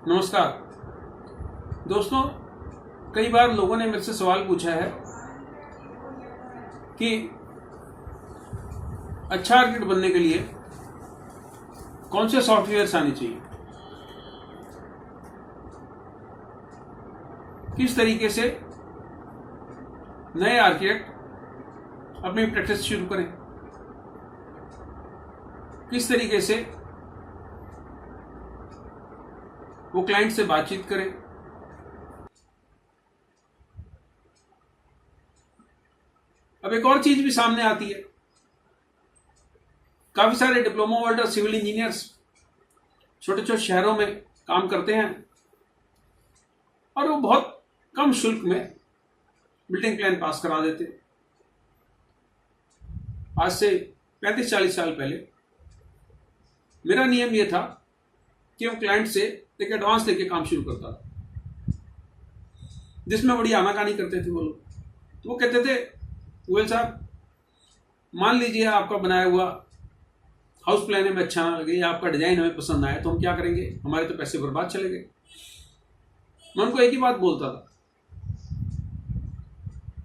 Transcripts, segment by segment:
नमस्कार दोस्तों, कई बार लोगों ने मेरे से सवाल पूछा है कि अच्छा आर्किटेक्ट बनने के लिए कौन से सॉफ्टवेयर्स आने चाहिए, किस तरीके से नए आर्किटेक्ट अपनी प्रैक्टिस शुरू करें, किस तरीके से वो क्लाइंट से बातचीत करें। अब एक और चीज भी सामने आती है। काफी सारे डिप्लोमा होल्डर सिविल इंजीनियर्स छोटे छोटे शहरों में काम करते हैं और वो बहुत कम शुल्क में बिल्डिंग प्लान पास करा देते। आज से 35-40 साल पहले मेरा नियम यह था कि वो क्लाइंट से एक एडवांस लेके काम शुरू करता था, जिसमें बड़ी आनाकानी करते थे वो लोग। तो वो कहते थे, गोयल साहब, मान लीजिए आपका बनाया हुआ हाउस प्लान हमें अच्छा ना लगे या आपका डिजाइन हमें पसंद ना आए, तो हम क्या करेंगे, हमारे तो पैसे बर्बाद चले गए। मैं उनको एक ही बात बोलता था,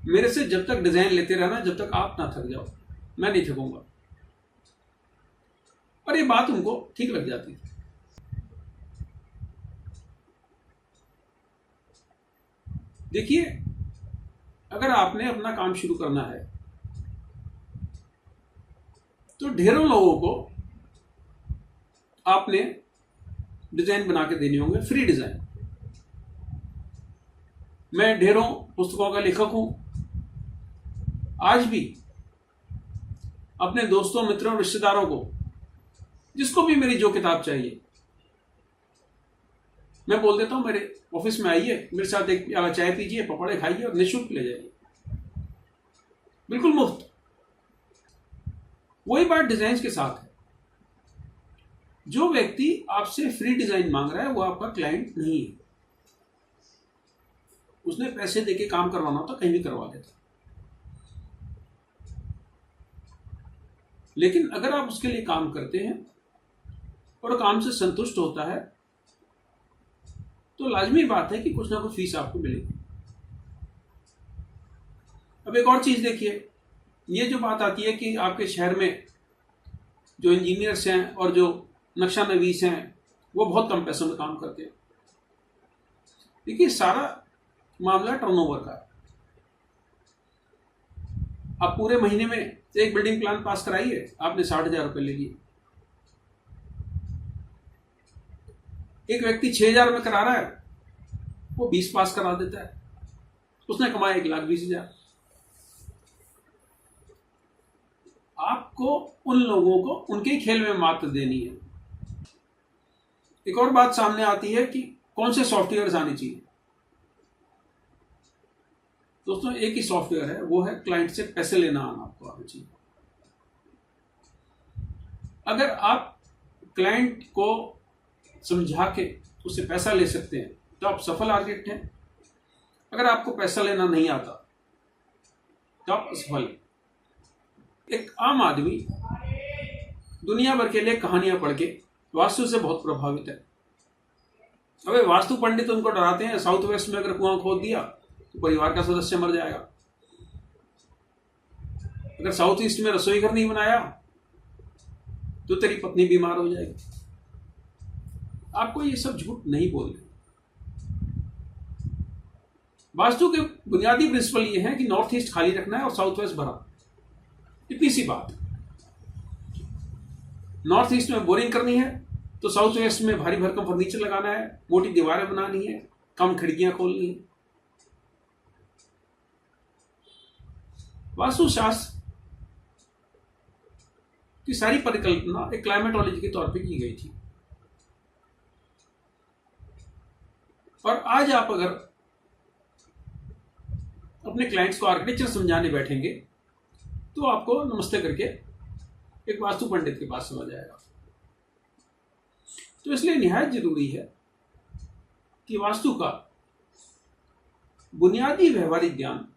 मेरे से जब तक डिजाइन लेते रहना जब तक आप ना थक जाओ, मैं नहीं थकूंगा। और ये बात उनको ठीक लग जाती थी। देखिए, अगर आपने अपना काम शुरू करना है तो ढेरों लोगों को आपने डिजाइन बना के देने होंगे, फ्री डिजाइन। मैं ढेरों पुस्तकों का लेखक हूं। आज भी अपने दोस्तों, मित्रों, रिश्तेदारों को, जिसको भी मेरी जो किताब चाहिए, मैं बोल देता हूं मेरे ऑफिस में आइए, मेरे साथ एक प्याला चाय पीजिए, पकौड़े खाइए और निःशुल्क ले जाइए, बिल्कुल मुफ्त। वही बात डिजाइन के साथ है। जो व्यक्ति आपसे फ्री डिजाइन मांग रहा है वो आपका क्लाइंट नहीं है। उसने पैसे देके काम करवाना होता, कहीं भी करवा लेता। लेकिन अगर आप उसके लिए काम करते हैं और काम से संतुष्ट होता है तो लाजमी बात है कि कुछ ना कुछ फीस आपको मिलेगी। अब एक और चीज देखिए, ये जो बात आती है कि आपके शहर में जो इंजीनियर्स हैं और जो नक्शा नवीस हैं वो बहुत कम पैसों में काम करते हैं। देखिए, सारा मामला टर्नओवर का है। आप पूरे महीने में एक बिल्डिंग प्लान पास कराइए, आपने 60,000 रुपये ले लिए। एक व्यक्ति 6,000 में करा रहा है, वो 20 पास करा देता है, उसने कमाया 1,20,000। आपको उन लोगों को उनके ही खेल में मात देनी है। एक और बात सामने आती है कि कौन से सॉफ्टवेयर आने चाहिए। दोस्तों, एक ही सॉफ्टवेयर है, वो है क्लाइंट से पैसे लेना आना आपको आना चाहिए। अगर आप क्लाइंट को समझा के उससे पैसा ले सकते हैं तो आप सफल आर्किटेक्ट हैं। अगर आपको पैसा लेना नहीं आता तो आप असफल हैं। एक आम आदमी दुनिया भर के लिए कहानियां पढ़ के वास्तु से बहुत प्रभावित है। अबे, वास्तु पंडित उनको डराते हैं, साउथ वेस्ट में अगर कुआं खोद दिया तो परिवार का सदस्य मर जाएगा। अगर साउथ ईस्ट में रसोई घर नहीं बनाया तो तेरी पत्नी बीमार हो जाएगी। आपको ये सब झूठ नहीं बोलने। वास्तु के बुनियादी प्रिंसिपल ये है कि नॉर्थ ईस्ट खाली रखना है और साउथ वेस्ट भरा। इतनी सी बात। नॉर्थ ईस्ट में बोरिंग करनी है तो साउथ वेस्ट में भारी भरकम फर्नीचर लगाना है, मोटी दीवारें बनानी है, कम खिड़कियां खोलनी है। वास्तुशास्त्र की सारी परिकल्पना एक क्लाइमेटोलॉजी के तौर पे की गई थी। और आज आप अगर अपने क्लाइंट्स को आर्किटेक्चर समझाने बैठेंगे तो आपको नमस्ते करके एक वास्तु पंडित के पास चला जाएगा। तो इसलिए निहायत जरूरी है कि वास्तु का बुनियादी व्यवहारिक ज्ञान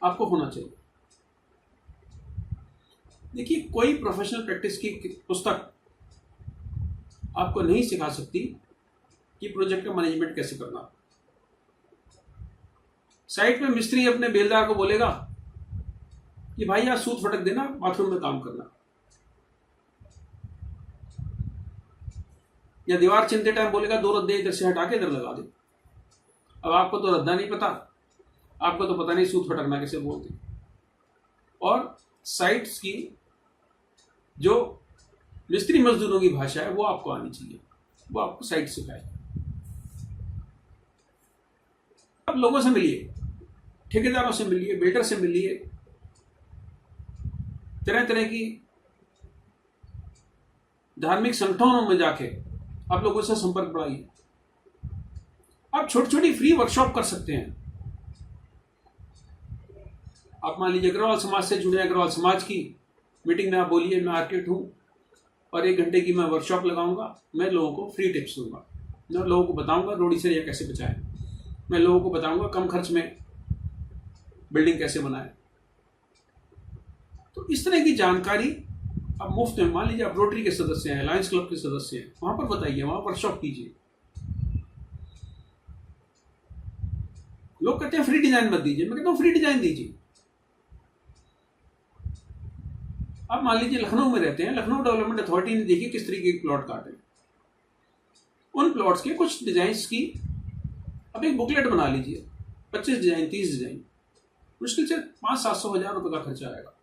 आपको होना चाहिए। देखिए, कोई प्रोफेशनल प्रैक्टिस की पुस्तक आपको नहीं सिखा सकती कि प्रोजेक्ट का मैनेजमेंट कैसे करना। साइट पे मिस्त्री अपने बेलदार को बोलेगा कि भाई यार सूत फटक देना, बाथरूम में काम करना, या दीवार चिनते टाइम बोलेगा 2 रद्दे इधर से हटा के इधर लगा दे। अब आपको तो रद्दा नहीं पता, आपको तो पता नहीं सूत फटकना कैसे बोलते। और साइट्स की जो मिस्त्री मजदूरों की भाषा है वो आपको आनी चाहिए, वो आपको साइट सिखाए। अब लोगों से मिलिए, ठेकेदारों से मिलिए, बिल्डर से मिलिए, तरह तरह की धार्मिक संगठनों में जाके आप लोगों से संपर्क बढ़ाइए। आप छोटी छोटी फ्री वर्कशॉप कर सकते हैं। आप मान लीजिए अग्रवाल समाज से जुड़े, अग्रवाल समाज की मीटिंग में आप बोलिए मैं आर्किटेक्ट हूं और 1 घंटे की मैं वर्कशॉप लगाऊंगा, मैं लोगों को फ्री टिप्स दूंगा, मैं लोगों को बताऊंगा रोड़ी से कैसे बचाएं, मैं लोगों को बताऊंगा कम खर्च में बिल्डिंग कैसे बनाएं। तो इस तरह की जानकारी आप मुफ्त में, मान लीजिए आप रोटरी के सदस्य हैं, लायंस क्लब के सदस्य हैं, वहां पर बताइए, वहां वर्कशॉप कीजिए। लोग कहते हैं फ्री डिजाइन मत दीजिए, मैं कहता हूं फ्री डिजाइन दीजिए। आप मान लीजिए लखनऊ में रहते हैं, लखनऊ डेवलपमेंट अथॉरिटी ने देखिए किस तरीके के प्लॉट काटे, उन प्लॉट्स के कुछ डिजाइन्स की अब एक बुकलेट बना लीजिए, 25 डिजाइन 30 डिजाइन, मुश्किल से 500-700 हजार रुपए का खर्चा आएगा।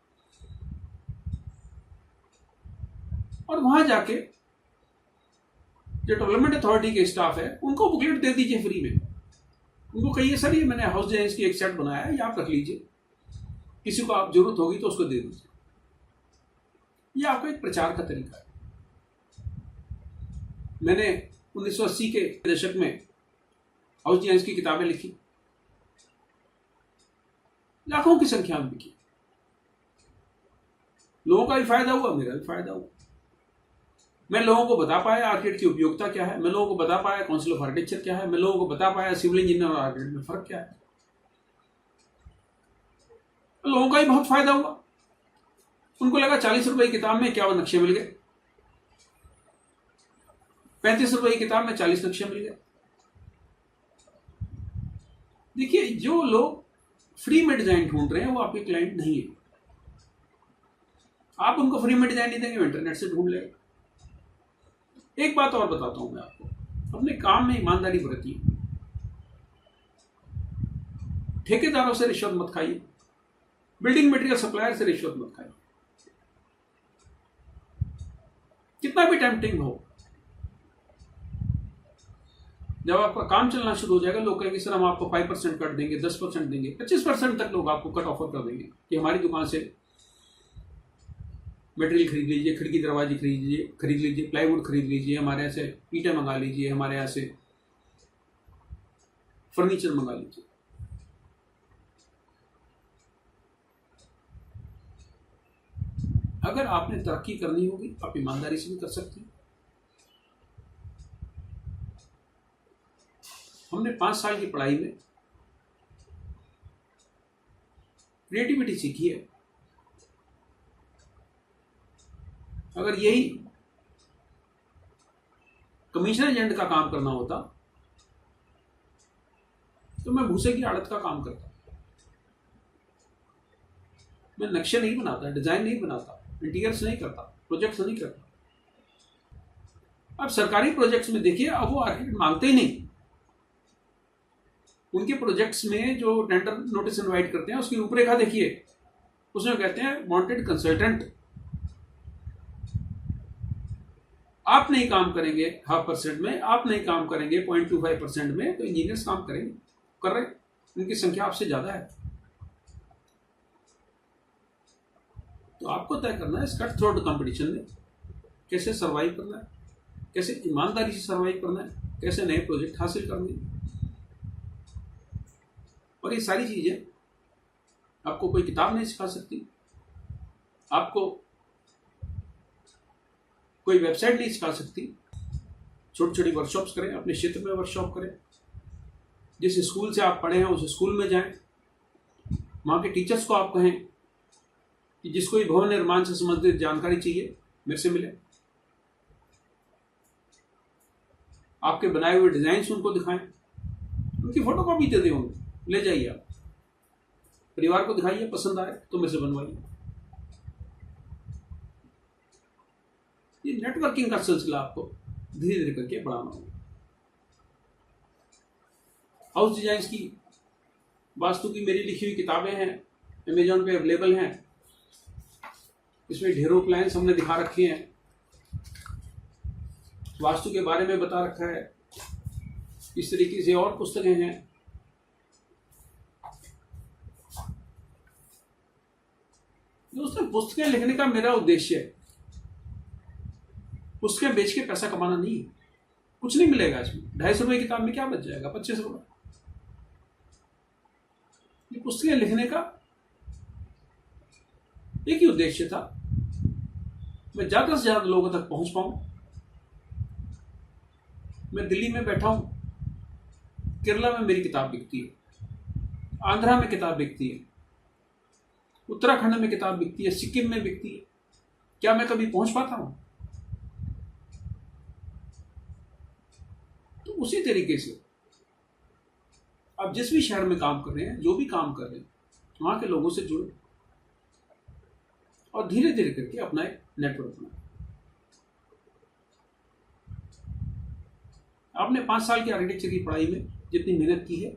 और वहां जाके जो डेवलपमेंट अथॉरिटी के स्टाफ है उनको बुकलेट दे दीजिए फ्री में। उनको कहिए सर ये मैंने हाउस डिजाइन की एक सेट बनाया है, ये आप रख लीजिए, किसी को आप जरूरत होगी तो उसको दे दीजिए। ये आपका एक प्रचार का तरीका है। मैंने 1980 के दशक में हाउस डिजाइन की किताबें लिखी, लाखों की संख्या में लिखी, लोगों का भी फायदा हुआ, मेरा भी फायदा हुआ। मैं लोगों को बता पाया आर्किटेक्ट की उपयोगिता क्या है, मैं लोगों को बता पाया काउंसिल ऑफ आर्किटेक्चर क्या है, मैं लोगों को बता पाया सिविल इंजीनियर और आर्किटेक्ट में फर्क क्या है। लोगों का ही बहुत फायदा हुआ। उनको लगा 40 रुपए की किताब में 51 नक्शे मिल गए, 35 रुपए की किताब में 40 नक्शे मिल गए। देखिए जो लोग फ्री में डिजाइन ढूंढ रहे हैं वो आपके क्लाइंट नहीं है। आप उनको फ्री में डिजाइन नहीं देंगे, इंटरनेट से ढूंढ लेगा। एक बात और बताता हूं मैं आपको, अपने काम में ईमानदारी बरतिए, ठेकेदारों से रिश्वत मत खाइए, बिल्डिंग मटेरियल सप्लायर से रिश्वत मत खाइए। कितना भी टेम्पटिंग हो, जब आपका काम चलना शुरू हो जाएगा लोग कहेंगे सर हम आपको 5% कट देंगे, 10% देंगे, 25% तक लोग आपको कट ऑफर कर देंगे कि हमारी दुकान से मटेरियल खरीद लीजिए, खिड़की दरवाजे खरीद लीजिए, प्लाईवुड खरीद लीजिए, हमारे यहाँ से ईंटें मंगा लीजिए, हमारे यहाँ से फर्नीचर मंगा लीजिए। अगर आपने तरक्की करनी होगी आप ईमानदारी से भी कर सकते हैं। हमने 5 साल की पढ़ाई में क्रिएटिविटी सीखी है। अगर यही कमीशन एजेंट का काम करना होता तो मैं भूसे की आड़त का काम करता। मैं नक्शे नहीं बनाता, डिजाइन नहीं बनाता, इंटीरियर्स नहीं करता, प्रोजेक्ट्स नहीं करता। अब सरकारी प्रोजेक्ट्स में देखिए, अब वो आर्किटेक्ट मांगते ही नहीं। उनके प्रोजेक्ट्स में जो टेंडर नोटिस इनवाइट करते हैं उसकी रूपरेखा देखिए, उसमें कहते हैं वांटेड कंसल्टेंट। आप नहीं काम करेंगे 0.5% में, आप नहीं काम करेंगे 0.25% में, तो इंजीनियर्स काम करेंगे, कर रहे हैं, उनकी संख्या आपसे ज्यादा है। तो आपको तय करना है इस कट थ्रोट कंपटीशन में कैसे सरवाइव करना है, कैसे ईमानदारी से सरवाइव करना है, कैसे नए प्रोजेक्ट हासिल करने हैं। और ये सारी चीजें आपको कोई किताब नहीं सिखा सकती, आपको कोई वेबसाइट नहीं सिखा सकती। छोटी छोटी वर्कशॉप्स करें, अपने क्षेत्र में वर्कशॉप करें, जिस स्कूल से आप पढ़े हैं उस स्कूल में जाएं, वहां के टीचर्स को आप कहें कि जिसको भी भवन निर्माण से संबंधित जानकारी चाहिए मेरे से मिले। आपके बनाए हुए डिजाइन उनको दिखाएं, उनकी फोटो कॉपी दे दें, उनको ले जाइए, आप परिवार को दिखाइए, पसंद आए तो मेरे से बनवाइए। ये नेटवर्किंग का सिलसिला आपको धीरे धीरे करके बढ़ाना होगा। हाउस डिजाइन की, वास्तु की मेरी लिखी हुई किताबें हैं, अमेजोन पे अवेलेबल हैं। इसमें ढेरों प्लान्स हमने दिखा रखे हैं, वास्तु के बारे में बता रखा है। इस तरीके से और पुस्तकें हैं। दोस्तों, पुस्तकें लिखने का मेरा उद्देश्य है पुस्तकें बेच के पैसा कमाना नहीं है। कुछ नहीं मिलेगा इसमें। 250 रुपए की किताब में क्या बच जाएगा? 25 रुपए। ये पुस्तकें लिखने का एक ही उद्देश्य था, मैं ज्यादा से ज्यादा लोगों तक पहुंच पाऊं। मैं दिल्ली में बैठा हूं, केरला में मेरी किताब बिकती है, आंध्रा में किताब बिकती है, उत्तराखंड में किताब बिकती है, सिक्किम में बिकती है। क्या मैं कभी पहुंच पाता हूं? तो उसी तरीके से आप जिस भी शहर में काम कर रहे हैं, जो भी काम कर रहे हैं, वहां के लोगों से जुड़े और धीरे धीरे करके अपना एक नेटवर्क बनाए। आपने 5 साल की आर्किटेक्चर की पढ़ाई में जितनी मेहनत की है,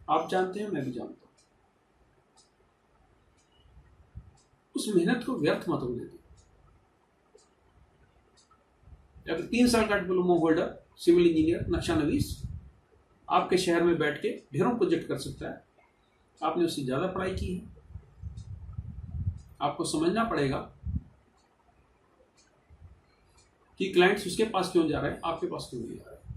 आप जानते हैं, मैं भी जानता हूं। उस मेहनत को व्यर्थ मत होने दें। अगर 3 साल का डिप्लोमा होल्डर, सिविल इंजीनियर, नक्शा नवीस आपके शहर में बैठ के ढेरों प्रोजेक्ट कर सकता है, आपने उससे ज्यादा पढ़ाई की है। आपको समझना पड़ेगा कि क्लाइंट्स उसके पास क्यों जा रहे हैं, आपके पास क्यों नहीं जा रहे हैं।